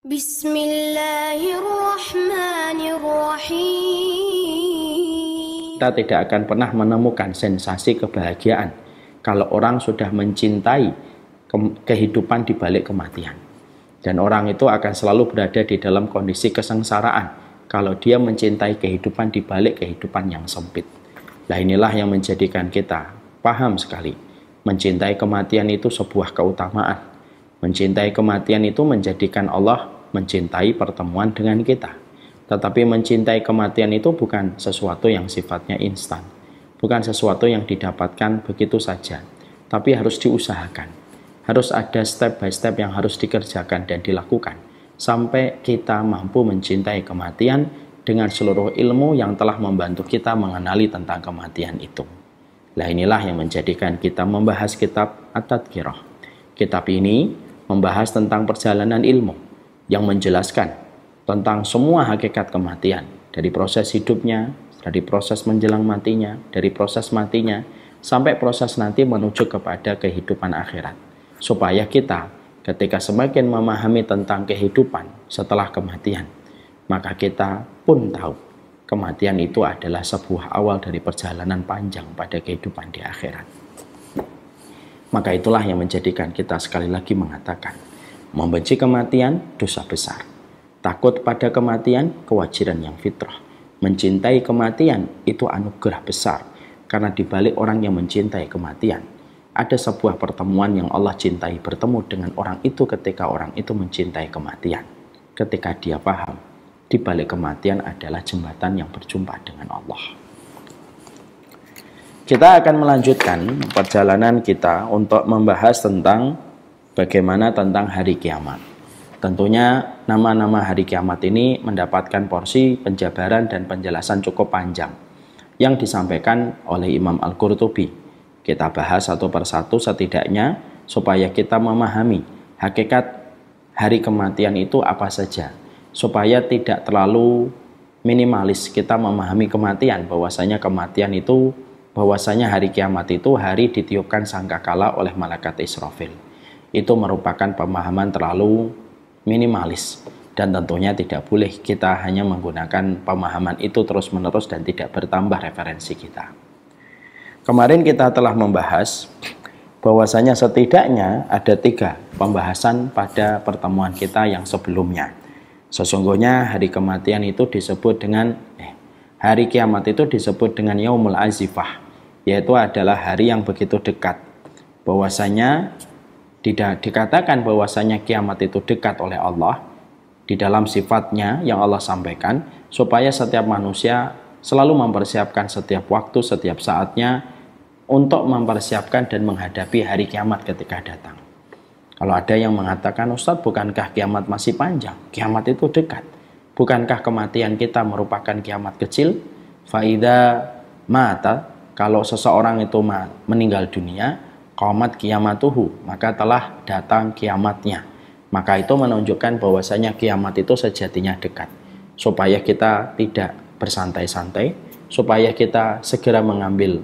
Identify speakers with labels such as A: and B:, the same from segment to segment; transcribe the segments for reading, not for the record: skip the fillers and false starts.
A: Bismillahirrahmanirrahim. Kita tidak akan pernah menemukan sensasi kebahagiaan kalau orang sudah mencintai kehidupan di balik kematian. Dan orang itu akan selalu berada di dalam kondisi kesengsaraan kalau dia mencintai kehidupan di balik kehidupan yang sempit. Nah, inilah yang menjadikan kita paham sekali. Mencintai kematian itu sebuah keutamaan. Mencintai kematian itu menjadikan Allah mencintai pertemuan dengan kita. Tetapi mencintai kematian itu bukan sesuatu yang sifatnya instan. Bukan sesuatu yang didapatkan begitu saja. Tapi harus diusahakan. Harus ada step by step yang harus dikerjakan dan dilakukan. Sampai kita mampu mencintai kematian dengan seluruh ilmu yang telah membantu kita mengenali tentang kematian itu. Nah, inilah yang menjadikan kita membahas kitab At-Tadhkirah. Kitab ini membahas tentang perjalanan ilmu yang menjelaskan tentang semua hakikat kematian, dari proses hidupnya, dari proses menjelang matinya, dari proses matinya, sampai proses nanti menuju kepada kehidupan akhirat. Supaya kita ketika semakin memahami tentang kehidupan setelah kematian, maka kita pun tahu kematian itu adalah sebuah awal dari perjalanan panjang pada kehidupan di akhirat. Maka itulah yang menjadikan kita sekali lagi mengatakan, membenci kematian dosa besar. Takut pada kematian kewajiban yang fitrah. Mencintai kematian itu anugerah besar. Karena dibalik orang yang mencintai kematian, ada sebuah pertemuan yang Allah cintai, bertemu dengan orang itu ketika orang itu mencintai kematian. Ketika dia paham, dibalik kematian adalah jembatan yang berjumpa dengan Allah. Kita akan melanjutkan perjalanan kita untuk membahas tentang bagaimana tentang hari kiamat. Tentunya nama-nama hari kiamat ini mendapatkan porsi penjabaran dan penjelasan cukup panjang yang disampaikan oleh Imam Al-Qurtubi. Kita bahas satu persatu setidaknya supaya kita memahami hakikat hari kematian itu apa saja. Supaya tidak terlalu minimalis kita memahami kematian, bahwasanya kematian itu, bahwasanya hari kiamat itu hari ditiupkan sangkakala oleh malaikat Israfil. Itu merupakan pemahaman terlalu minimalis, dan tentunya tidak boleh kita hanya menggunakan pemahaman itu terus-menerus dan tidak bertambah referensi kita. Kemarin kita telah membahas bahwasanya setidaknya ada 3 pembahasan pada pertemuan kita yang sebelumnya. Sesungguhnya hari kematian itu disebut dengan hari kiamat itu disebut dengan Yaumul Azifah, yaitu adalah hari yang begitu dekat. Bahwasanya tidak dikatakan bahwasanya kiamat itu dekat oleh Allah di dalam sifatnya yang Allah sampaikan, supaya setiap manusia selalu mempersiapkan setiap waktu, setiap saatnya untuk mempersiapkan dan menghadapi hari kiamat ketika datang. Kalau ada yang mengatakan, Ustadz, bukankah kiamat masih panjang? Kiamat itu dekat. Bukankah kematian kita merupakan kiamat kecil? Faida mata, kalau seseorang itu meninggal dunia, qamat kiamatuhu, maka telah datang kiamatnya. Maka itu menunjukkan bahwasanya kiamat itu sejatinya dekat. Supaya kita tidak bersantai-santai, supaya kita segera mengambil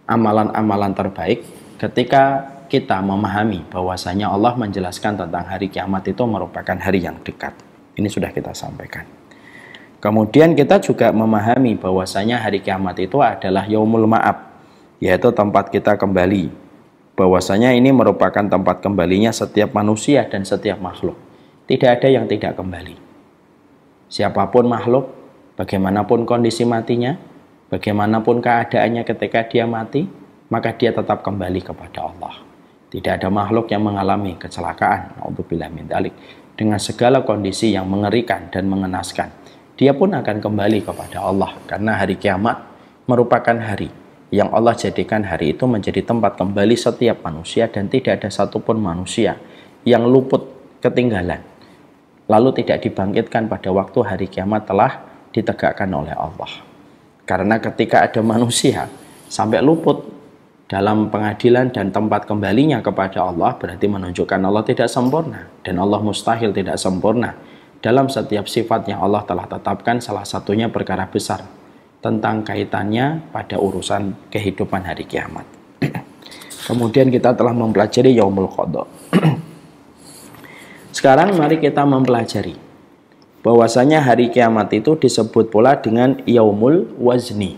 A: amalan-amalan terbaik ketika kita memahami bahwasanya Allah menjelaskan tentang hari kiamat itu merupakan hari yang dekat. Ini sudah kita sampaikan. Kemudian kita juga memahami bahwasanya hari kiamat itu adalah yaumul ma'ab, yaitu tempat kita kembali. Bahwasanya ini merupakan tempat kembalinya setiap manusia dan setiap makhluk. Tidak ada yang tidak kembali. Siapapun makhluk, bagaimanapun kondisi matinya, bagaimanapun keadaannya ketika dia mati, maka dia tetap kembali kepada Allah. Tidak ada makhluk yang mengalami kecelakaan, na'udzubillah min dzalik, dengan segala kondisi yang mengerikan dan mengenaskan. Dia pun akan kembali kepada Allah, karena hari kiamat merupakan hari yang Allah jadikan hari itu menjadi tempat kembali setiap manusia, dan tidak ada satupun manusia yang luput ketinggalan lalu tidak dibangkitkan pada waktu hari kiamat telah ditegakkan oleh Allah. Karena ketika ada manusia sampai luput dalam pengadilan dan tempat kembalinya kepada Allah, berarti menunjukkan Allah tidak sempurna, dan Allah mustahil tidak sempurna dalam setiap sifat yang Allah telah tetapkan, salah satunya perkara besar tentang kaitannya pada urusan kehidupan hari kiamat. Kemudian kita telah mempelajari Yaumul Qadha. Sekarang mari kita mempelajari bahwasanya hari kiamat itu disebut pula dengan yaumul wazni.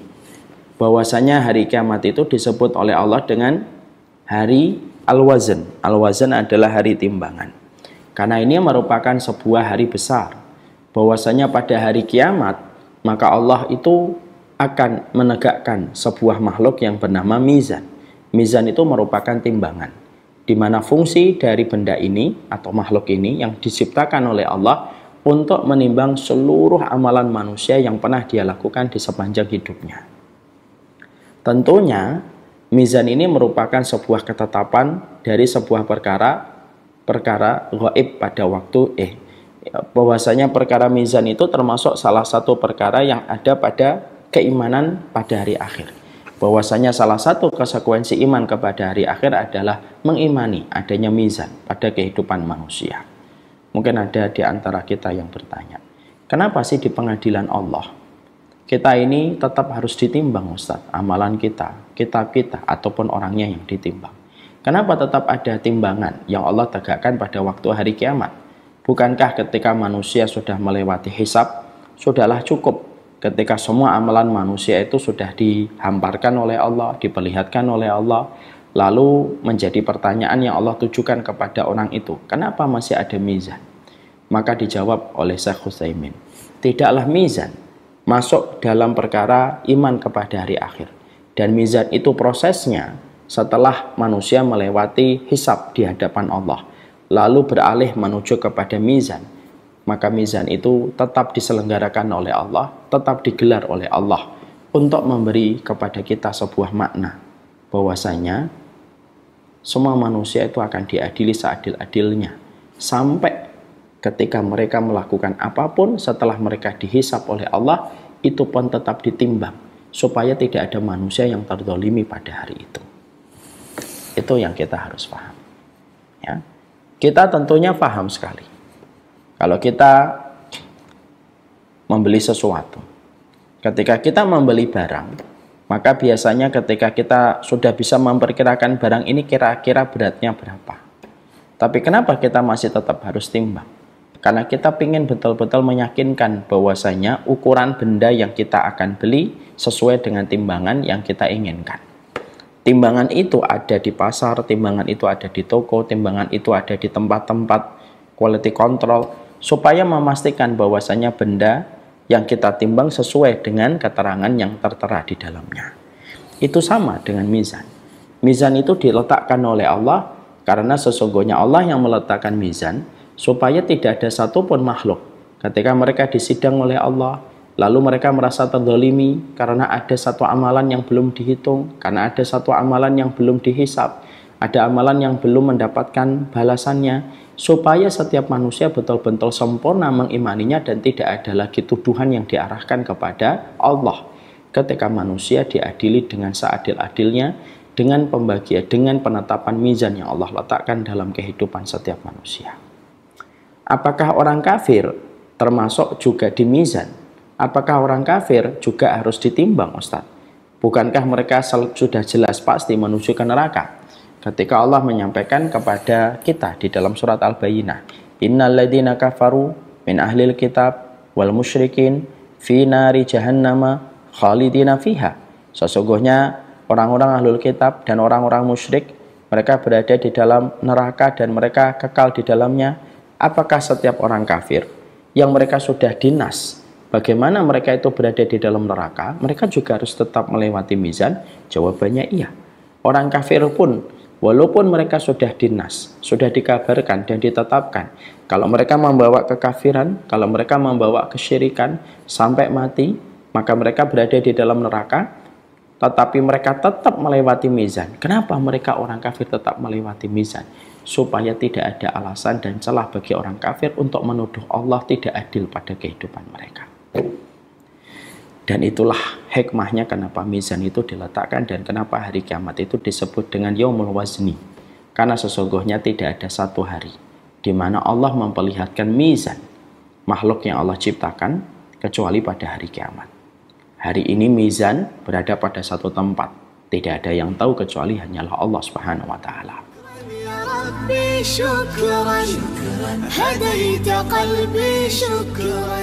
A: Bahwasanya hari kiamat itu disebut oleh Allah dengan hari al-wazn. Al-wazn adalah hari timbangan. Karena ini merupakan sebuah hari besar. Bahwasanya pada hari kiamat, maka Allah itu akan menegakkan sebuah makhluk yang bernama mizan. Mizan itu merupakan timbangan, di mana fungsi dari benda ini atau makhluk ini yang diciptakan oleh Allah untuk menimbang seluruh amalan manusia yang pernah dia lakukan di sepanjang hidupnya. Tentunya mizan ini merupakan sebuah ketetapan dari sebuah perkara gaib pada waktu bahwasanya perkara mizan itu termasuk salah satu perkara yang ada pada keimanan pada hari akhir. Bahwasanya salah satu konsekuensi iman kepada hari akhir adalah mengimani adanya mizan pada kehidupan manusia. Mungkin ada di antara kita yang bertanya, kenapa sih di pengadilan Allah kita ini tetap harus ditimbang, Ustadz, amalan kita, kitab kita, ataupun orangnya yang ditimbang? Kenapa tetap ada timbangan yang Allah tegakkan pada waktu hari kiamat? Bukankah ketika manusia sudah melewati hisab, sudahlah cukup ketika semua amalan manusia itu sudah dihamparkan oleh Allah, diperlihatkan oleh Allah, lalu menjadi pertanyaan yang Allah tujukan kepada orang itu, kenapa masih ada mizan? Maka dijawab oleh Syekh Utsaimin, tidaklah mizan masuk dalam perkara iman kepada hari akhir. Dan mizan itu prosesnya setelah manusia melewati hisab di hadapan Allah, lalu beralih menuju kepada mizan. Maka mizan itu tetap diselenggarakan oleh Allah, tetap digelar oleh Allah untuk memberi kepada kita sebuah makna bahwasanya semua manusia itu akan diadili seadil-adilnya sampai ketika mereka melakukan apapun setelah mereka dihisab oleh Allah, itu pun tetap ditimbang supaya tidak ada manusia yang terzalimi pada hari itu. Itu yang kita harus paham. Ya. Kita tentunya paham sekali. Kalau kita membeli sesuatu, ketika kita membeli barang, maka biasanya ketika kita sudah bisa memperkirakan barang ini kira-kira beratnya berapa. Tapi kenapa kita masih tetap harus timbang? Karena kita ingin betul-betul meyakinkan bahwasanya ukuran benda yang kita akan beli sesuai dengan timbangan yang kita inginkan. Timbangan itu ada di pasar, timbangan itu ada di toko, timbangan itu ada di tempat-tempat quality control, supaya memastikan bahwasanya benda yang kita timbang sesuai dengan keterangan yang tertera di dalamnya. Itu sama dengan mizan. Mizan itu diletakkan oleh Allah karena sesungguhnya Allah yang meletakkan mizan supaya tidak ada satupun makhluk ketika mereka disidang oleh Allah, lalu mereka merasa terzalimi karena ada satu amalan yang belum dihitung, karena ada satu amalan yang belum dihisab, ada amalan yang belum mendapatkan balasannya, supaya setiap manusia betul-betul sempurna mengimaninya dan tidak ada lagi tuduhan yang diarahkan kepada Allah. Ketika manusia diadili dengan seadil-adilnya, dengan pembagian, dengan penetapan mizan yang Allah letakkan dalam kehidupan setiap manusia. Apakah orang kafir termasuk juga di mizan? Apakah orang kafir juga harus ditimbang, Ustaz? Bukankah mereka sudah jelas pasti menuju ke neraka? Ketika Allah menyampaikan kepada kita di dalam surat Al-Bayyinah, innal ladzina kafaru min ahlil kitab wal musyrikin fi nari jahannama khalidina fiha. Sesungguhnya orang-orang ahlul kitab dan orang-orang musyrik, mereka berada di dalam neraka dan mereka kekal di dalamnya. Apakah setiap orang kafir yang mereka sudah dinas, bagaimana mereka itu berada di dalam neraka, mereka juga harus tetap melewati mizan? Jawabannya iya. Orang kafir pun, walaupun mereka sudah dinas, sudah dikabarkan dan ditetapkan, kalau mereka membawa kekafiran, kalau mereka membawa kesyirikan sampai mati, maka mereka berada di dalam neraka, tetapi mereka tetap melewati mizan. Kenapa mereka orang kafir tetap melewati mizan? Supaya tidak ada alasan dan celah bagi orang kafir untuk menuduh Allah tidak adil pada kehidupan mereka. Dan itulah hikmahnya kenapa mizan itu diletakkan dan kenapa hari kiamat itu disebut dengan yaumul wazni. Karena sesungguhnya tidak ada satu hari di mana Allah memperlihatkan mizan makhluk yang Allah ciptakan kecuali pada hari kiamat. Hari ini mizan berada pada satu tempat. Tidak ada yang tahu kecuali hanyalah Allah Subhanahu wa taala.
B: ربي شكرا هديت قلبي شكرا